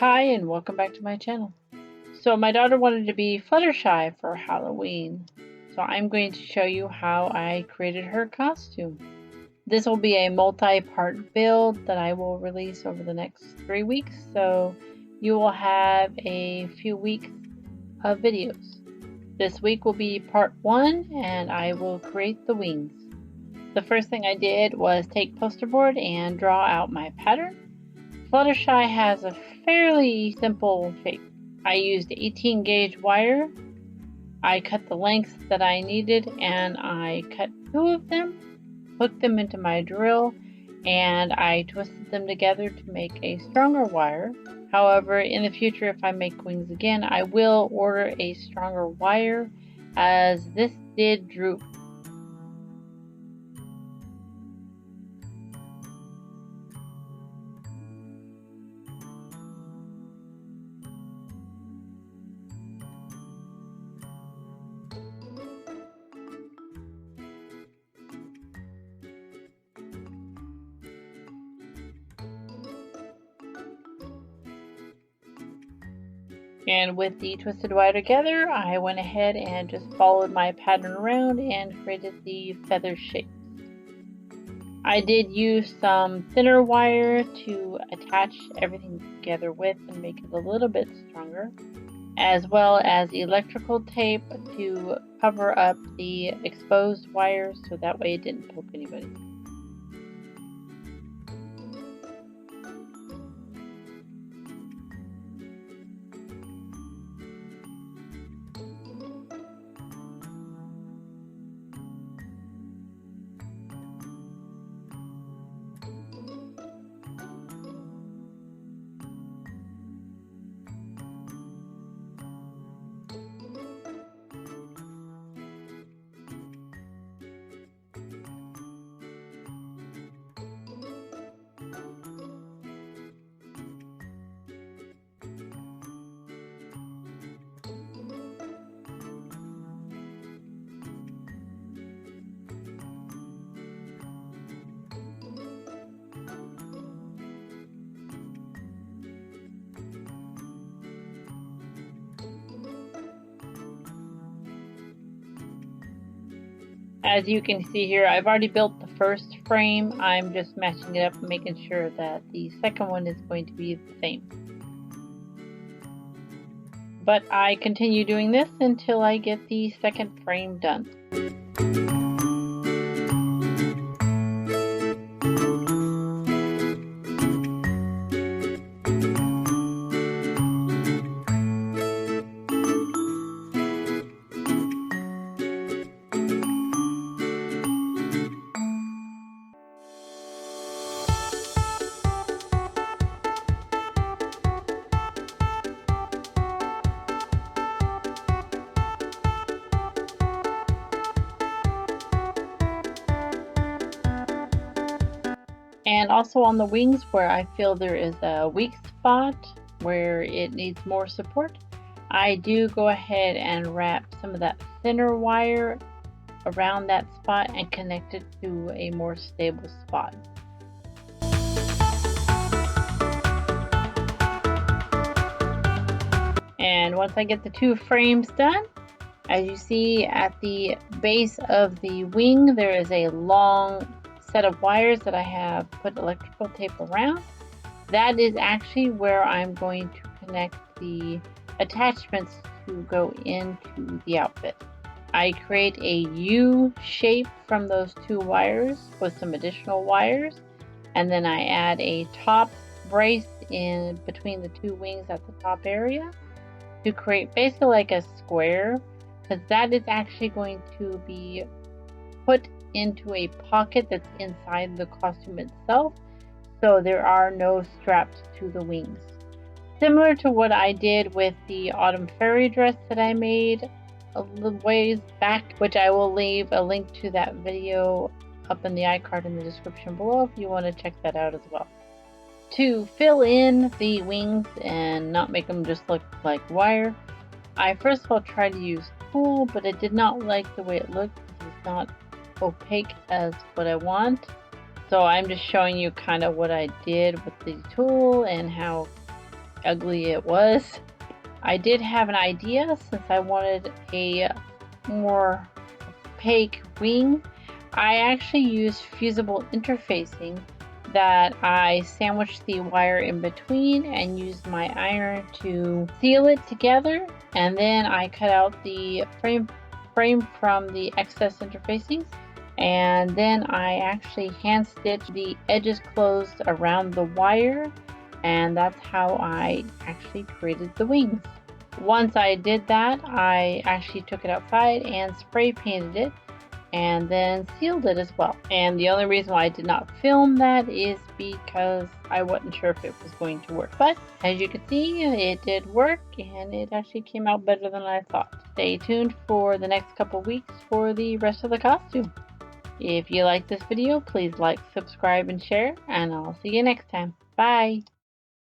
Hi and welcome back to my channel. So my daughter wanted to be Fluttershy for Halloween. So I'm going to show you how I created her costume. This will be a multi-part build that I will release over the next 3 weeks. So you will have a few weeks of videos. This week will be part 1 and I will create the wings. The first thing I did was take poster board and draw out my pattern. Fluttershy has a fairly simple shape. I used 18 gauge wire. I cut the lengths that I needed and I cut 2 of them, hooked them into my drill, and I twisted them together to make a stronger wire. However, in the future, if I make wings again, I will order a stronger wire as this did droop. And with the twisted wire together, I went ahead and just followed my pattern around and created the feather shapes. I did use some thinner wire to attach everything together with and make it a little bit stronger, as well as electrical tape to cover up the exposed wires so that way it didn't poke anybody. As you can see here, I've already built the first frame. I'm just matching it up and making sure that the second one is going to be the same. But I continue doing this until I get the second frame done. And also on the wings where I feel there is a weak spot where it needs more support, I do go ahead and wrap some of that thinner wire around that spot and connect it to a more stable spot. And once I get the 2 frames done, as you see at the base of the wing, there is a long set of wires that I have put electrical tape around. That is actually where I'm going to connect the attachments to go into the outfit. I create a U shape from those 2 wires with some additional wires, and then I add a top brace in between the 2 wings at the top area to create basically like a square, because that is actually going to be put into a pocket that's inside the costume itself, so there are no straps to the wings. Similar to what I did with the autumn fairy dress that I made a little ways back, which I will leave a link to that video up in the iCard in the description below if you want to check that out as well. To fill in the wings and not make them just look like wire, I first of all tried to use tulle, but it did not like the way it looked because it's not opaque as what I want. So I'm just showing you kind of what I did with the tulle and how ugly it was. I did have an idea since I wanted a more opaque wing. I actually used fusible interfacing that I sandwiched the wire in between and used my iron to seal it together, and then I cut out the frame from the excess interfacing, and then I actually hand stitched the edges closed around the wire, and that's how I actually created the wings. Once I did that, I actually took it outside and spray painted it and then sealed it as well. And the only reason why I did not film that is because I wasn't sure if it was going to work. But as you can see, it did work and it actually came out better than I thought. Stay tuned for the next couple weeks for the rest of the costume. If you like this video, please like, subscribe, and share, and I'll see you next time. Bye!